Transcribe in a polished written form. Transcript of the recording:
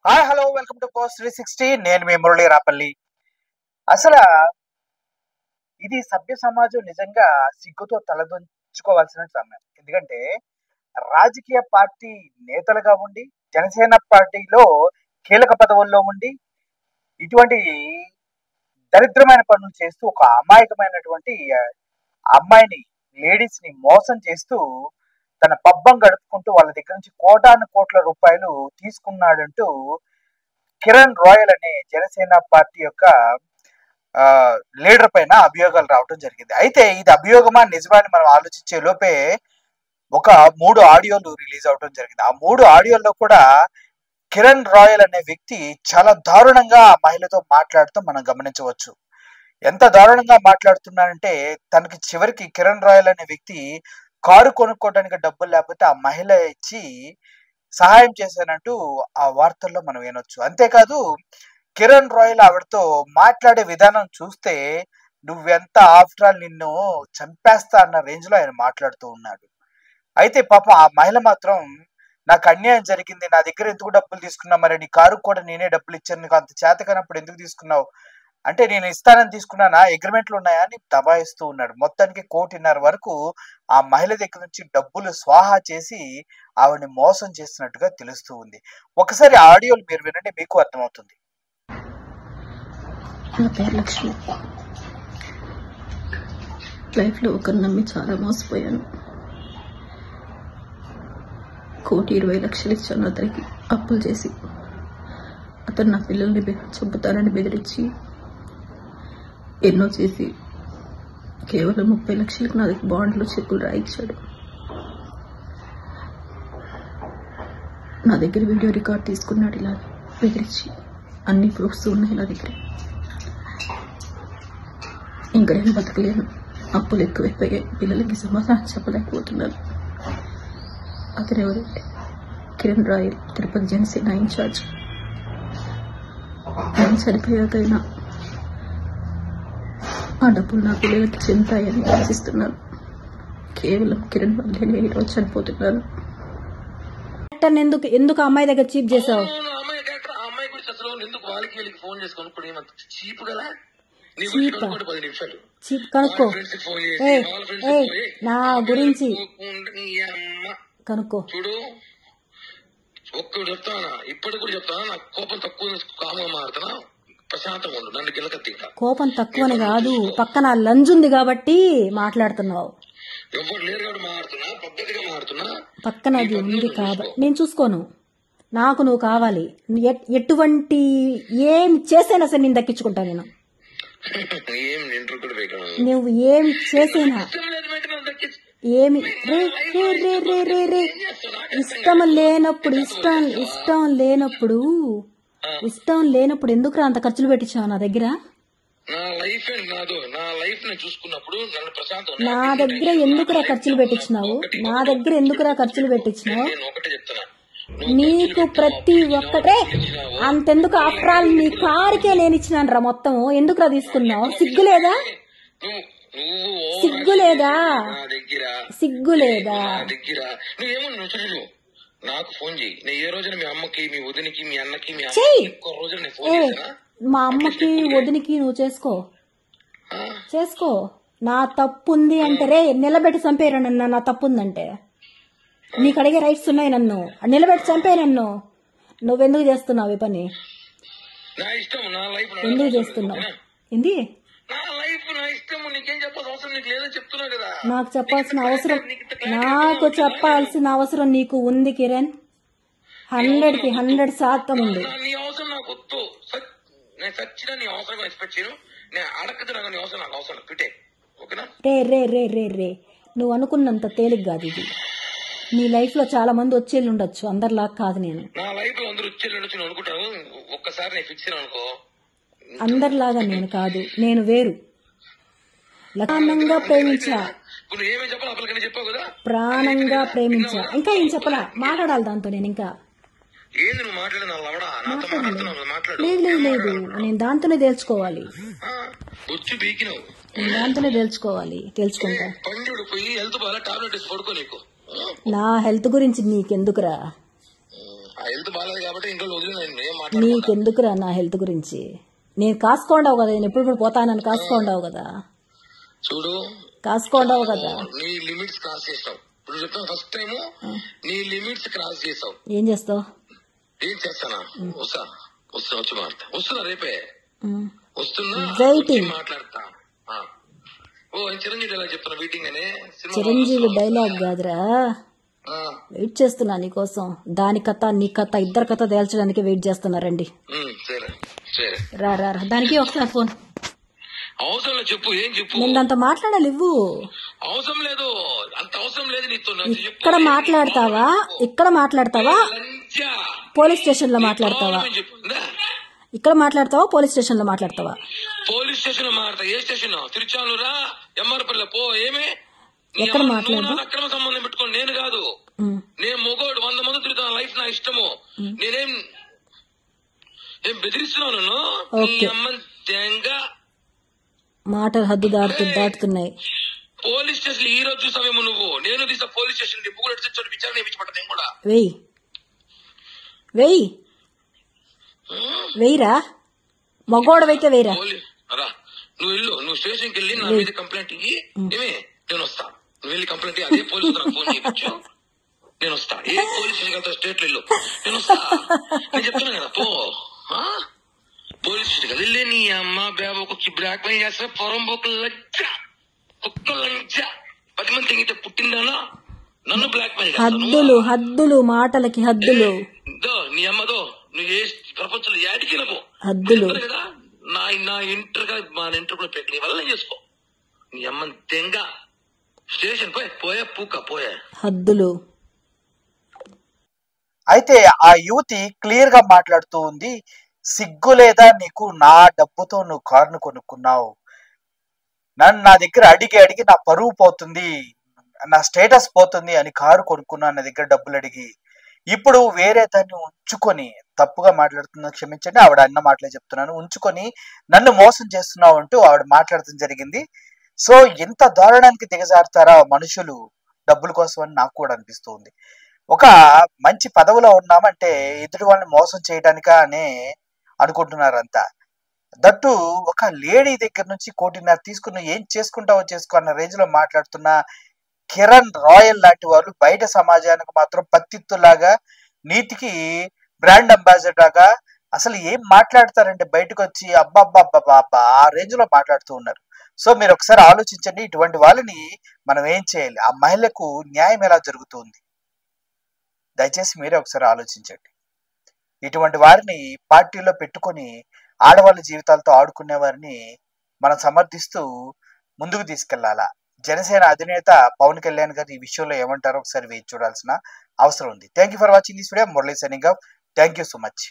Hi hello welcome to post 360. నేను మీ మురళీ రాపల్లి. అసలు ఇది సభ్య సమాజం నిజంగా సిగ్గుతో తలదొంచుకోవాల్సిన సమయం. ఎందుకంటే రాజకీయ పార్టీ నేతలుగా ఉండి జనసేన పార్టీలో కీలక పదవుల్లో ఉండి ఇటువంటి దరిద్రమైన పనులు చేస్తూ ఒక అమాయకమైనటువంటి అమ్మాయిని లేడీస్ ని మోసం చేస్తూ తన పబ్బం గడుపుకుంటూ వాళ్ళ దగ్గర నుంచి కోటాను కోట్ల రూపాయలు తీసుకున్నాడంటూ కిరణ్ రాయల్ అనే జనసేన పార్టీ యొక్క లీడర్ పైన అభియోగాలు రావడం జరిగింది. అయితే ఇది అభియోగమా నిజమా అని మనం ఆలోచించే లోపే ఒక 3 ఆడియోలు రిలీజ్ అవడం జరిగింది. ఆ 3 ఆడియోల్లో కూడా కిరణ్ రాయల్ అనే వ్యక్తి చాలా దారుణంగా ఆ మహిళతో మాట్లాడుతూ మనం గమనించవచ్చు. ఎంత దారుణంగా మాట్లాడుతున్నారంటే తనకి చివరికి కిరణ్ రాయల్ అనే వ్యక్తి కారు కొనుక్కోవడానికి డబ్బులు లేకపోతే ఆ మహిళ ఇచ్చి సహాయం చేశానంటూ ఆ వార్తల్లో మనం వినొచ్చు. అంతేకాదు కిరణ్ రాయల్ ఆవిడతో మాట్లాడే విధానం చూస్తే నువ్వెంత ఆఫ్టర్ ఆల్ నిన్ను చంపేస్తా అన్న రేంజ్ లో ఆయన మాట్లాడుతూ ఉన్నాడు. అయితే పాపం ఆ మహిళ మాత్రం నాకు అన్యాయం జరిగింది, నా దగ్గర ఎందుకు డబ్బులు తీసుకున్నావు, మరి నీ కారు కూడా నేనే డబ్బులు ఇచ్చాను, నీకు అంత చేత కానప్పుడు ఎందుకు తీసుకున్నావు అంటే నేను ఇస్తానని తీసుకున్నానా, అగ్రిమెంట్లు ఉన్నాయా అని దబాయిస్తూ ఉన్నాడు. మొత్తానికి 1.5 కోటి వరకు ఆ మహిళ దగ్గర నుంచి డబ్బులు స్వాహా చేసి ఆవిడని మోసం చేసినట్టుగా తెలుస్తూ ఉంది. ఒకసారి ఆడియోలు మీరు వినండి, మీకు అర్థమవుతుంది. నా పేరు లక్ష్మి. లైఫ్లో ఒకరు నమ్మి చాలా మోసపోయాను. 1,20,00,000 ఇచ్చాను అతనికి అప్పులు చేసి. అతను నా పిల్లల్ని చంపుతానని బెదిరించి ఎన్నో చేసి కేవలం 30 లక్షలకు నా దగ్గర బాండ్లో చెక్కులు రాయించాడు. నా దగ్గర వీడియో రికార్డ్ తీసుకున్నాడు ఇలా బెదిరించి. అన్ని ప్రూఫ్స్ ఉన్నాయి నా దగ్గర. ఇంకా నేను బతకలేను, అప్పులు ఎక్కువైపోయాయి, పిల్లలకి సమాధానం చెప్పలేకపోతున్నాను. అతను ఎవరంటే కిరణ్ రాయల్, తిరుపతి జనసేన ఇన్ఛార్జ్. నేను చనిపోయాకైనా ఆ డబ్బులు నా పిల్లలకి చెందుతాయని ఆశిస్తున్నాను. కేవలం కిరణ్ వల్లే నేను ఈరోజు చనిపోతున్నాను. ఎందుకు అమ్మాయి దగ్గర చీప్ చేసావు? చీప్ కనుక్కో, నా గురించి కనుక్కో. చూడు, ఒక్కడు చెప్తానా, ఇప్పటికి కూడా చెప్తానా, నాకు కోపం తక్కువ, కామంగా మారుతున్నా, ప్రశాంతంగా ఉండు, నన్ను గిలక. కోపం తక్కువని కాదు, పక్కన లంజ్ ఉంది కాబట్టి మాట్లాడుతున్నావు. ఎవరు లేరు కాబట్టి మారుతున్నా, పద్ధతిగా మారుతున్నా. పక్కన అది ఉంది కాబట్టి నేను చూసుకోను. నాకు నువ్వు కావాలి. ఎటువంటి ఏం చేసైనా సరే నేను దక్కించుకుంటా. నేను నువ్వు ఏం చేసేనా ఏమి ఇష్టం లేనప్పుడు ఎందుకు అంత ఖర్చులు పెట్టించావు నా దగ్గర? నా దగ్గర ఎందుకురా ఖర్చులు పెట్టించినావు? నీకు ప్రతి ఒక్కటే అంతెందుకు? ఆఫ్టర్ ఆల్ నీ కారుకే నేను ఇచ్చినాను రా మొత్తం. ఎందుకురా తీసుకున్నావు? సిగ్గులేదా? నాకు ఫోన్ చేయి. నేను ఏ రోజున మీ అమ్మకి, మీ వదినికి, మీ అన్నకి, మీ మా అమ్మకి వదినికి నువ్వు చేసుకో. నా తప్పు ఉంది అంటే రే నిలబెట్టి చంపేరా నన్ను. నా తప్పు ఉందంటే నీకు అడిగే రైట్స్ ఉన్నాయి. నన్ను నిలబెట్టి చంపే. నన్ను నువ్వెందుకు చేస్తున్నావు ఈ పని? ఎందుకు చేస్తున్నావు? ఏంది నాకు చెప్పాల్సిన అవసరం నీకు ఉంది కిరణ్. 100కి 100% ఉంది. రే నువ్వు అనుకున్నంత తేలిక కాదు ఇది. నీ లైఫ్ లో చాలా మంది వచ్చేళ్ళు ఉండొచ్చు, అందరిలాగా కాదు. నేను అందరిలాగా నేను కాదు, నేను వేరు. ప్రాణంగా ప్రేమించా. ఇంకా ఏం చెప్పలా? మాట్లాడాలి దాంతో. నేను ఇంకా లేదు, నేను దాంతోనే తేల్చుకోవాలి. తెలుసుకుంటా. నా హెల్త్ గురించి నీకెందుకురా? ఆ హెల్త్ బాగాలేదు కాబట్టి ఇంట్లో వదిలి నేను ఏం మాట్లాడుకుంటా. నీకెందుకురా నా హెల్త్ గురించి? నేను కాసుకోండావు కదా, నేను ఎప్పుడు కూడా పోతానని కాసుకోండావు కదా, చూడు కాసుకోండావు కదా. నీ లిమిట్స్ క్రాస్ చేస్తావు. ఇప్పుడు చెప్తాను, ఫస్ట్ టైం నీ లిమిట్స్ క్రాస్ చేస్తావు. ఏం చేస్తావు? ఏం చేస్తానా? వస్తా వచ్చి మాట్లాడతా. వస్తున్నా రేపే వస్తున్నా, వెయిటింగ్. మాట్లాడతా. ఓ చిరంజీవి ఎలా చెప్తున్నా మీటింగ్ అని. చిరంజీవి డైలాగ్ కాదురా, వెయిట్ చేస్తున్నా నీకోసం. దాని కథ నీ కథ ఇద్దరు కథ తేల్చడానికి వెయిట్ చేస్తున్నారండి. సరే సరే రా రా రా. దానికి ఒకసారి ఫోన్ అవసరం చెప్పు. ఏం చెప్పు? నేను అంత మాట్లాడాలి. ఇవ్వు. అవసరం లేదు, అంత అవసరం లేదు నీతో. ఇక్కడ మాట్లాడతావా? ఇక్కడ మాట్లాడతావా? పోలీస్ స్టేషన్ లో మాట్లాడతావా? ఇక్కడ మాట్లాడతావా? పోలీస్ స్టేషన్ లో మాట్లాడతావా? పోలీస్ స్టేషన్ లో మాట్లాడతా. ఏ స్టేషన్? తిరుచానూరా, ఎంఆర్పల్లి పో. ఏమే ఎక్కడ మాట్లాడదా? అక్రమ సంబంధం పెట్టుకోండి. నేను కాదు, నేను మొగోడు. 100 మంది తిరుగుతాను. లైఫ్ నా ఇష్టము. నేనేం బెదిరిస్తున్నావు నన్ను? మాటలు హద్దు దాటుతున్నాయి. పోలీస్ స్టేషన్ ఈ రోజు చూసావేమో నువ్వు. నేను తీసా పోలీస్ స్టేషన్ విచారణ ఇప్పించబడ్డా. నేను కూడా వెయ్యిరా, మగోడవైతే వెయ్యిరా. నువ్వు వెళ్ళు, నువ్వు స్టేషన్కి వెళ్ళి నా మీద కంప్లైంట్ ఇయ్యి. ఏమే నేను వస్తా. నువ్వు వెళ్ళి కంప్లైంట్ అదే పోలీసు నాకు ఫోన్ చేయించు. నేను వస్తా. ఏ పోలీస్ స్టేషన్ వెళ్తా? స్టేట్ లో నేను వస్తా. నేను చెప్తున్నా కదా, పో పోలీస్ స్టేషన్ వెళ్ళి నీ అమ్మ బేబకి బ్లాక్ మెయిల్ చేస్తా. పొరంబోక లజ్జ, కుక్క లజ్జ. 10 మంది తెగితే పుట్టిందానా? నన్ను బ్లాక్ మెయిల్ హద్దులు మాటలకి హద్దులు. నీ అమ్మదో నువ్వు ఏ ప్రపంచంలో యాడికి హద్దులు కదా. నా ఇంటర్ గా మా ఇంటర్ కూడా పెట్టి నీ వల్ల చేసుకో. నీ అమ్మ తెంగ స్టేషన్ పోయే పూక పోయే హద్దులు. అయితే ఆ యువతి క్లియర్ గా మాట్లాడుతూ ఉంది, సిగ్గు లేదా నీకు? నా డబ్బుతో నువ్వు కారును కొనుక్కున్నావు, నన్ను నా దగ్గర అడిగి నా పరువు పోతుంది, నా స్టేటస్ పోతుంది అని కారు కొనుక్కున్నా నా దగ్గర డబ్బులు అడిగి. ఇప్పుడు వేరే దాన్ని ఉంచుకొని, తప్పుగా మాట్లాడుతున్నా క్షమించండి, ఆవిడ అన్న మాటలే చెప్తున్నాను, ఉంచుకొని నన్ను మోసం చేస్తున్నావు అంటూ ఆవిడ మాట్లాడటం జరిగింది. సో ఎంత దారుణానికి దిగజారుతారా మనుషులు డబ్బుల కోసం అని నాకు కూడా అనిపిస్తూ ఉంది. ఒక మంచి పదవిలో ఉన్నామంటే ఎదుటి వాళ్ళని మోసం చేయడానికనే అనుకుంటున్నారంతా. దట్టు ఒక లేడీ దగ్గర నుంచి 1.5 కోటి తీసుకున్న ఏం చేసుకుంటావో చేసుకో అన్న రేంజ్ లో మాట్లాడుతున్న కిరణ్ రాయల్ లాంటి వాళ్ళు బయట సమాజానికి మాత్రం పత్తిత్తులాగా, నీతికి బ్రాండ్ అంబాసిడర్ లాగా అసలు ఏం మాట్లాడతారంటే బయటకు వచ్చి అబ్బాబ్బాబ్బా ఆ రేంజ్ లో మాట్లాడుతూ ఉన్నారు. సో మీరు ఒకసారి ఆలోచించండి, ఇటువంటి వాళ్ళని మనం ఏం చేయాలి? ఆ మహిళకు న్యాయం ఎలా జరుగుతుంది? దయచేసి మీరే ఒకసారి ఆలోచించండి. ఇటువంటి వారిని పార్టీలో పెట్టుకొని ఆడవాళ్ళ జీవితాలతో ఆడుకునే వారిని మనం సమర్థిస్తూ ముందుకు తీసుకెళ్లాలా. జనసేన అధినేత పవన్ కళ్యాణ్ గారు ఈ విషయంలో ఏమంటారో ఒకసారి వేచి చూడాల్సిన అవసరం ఉంది. Thank you for watching this video. Murali signing off. Thank you so much.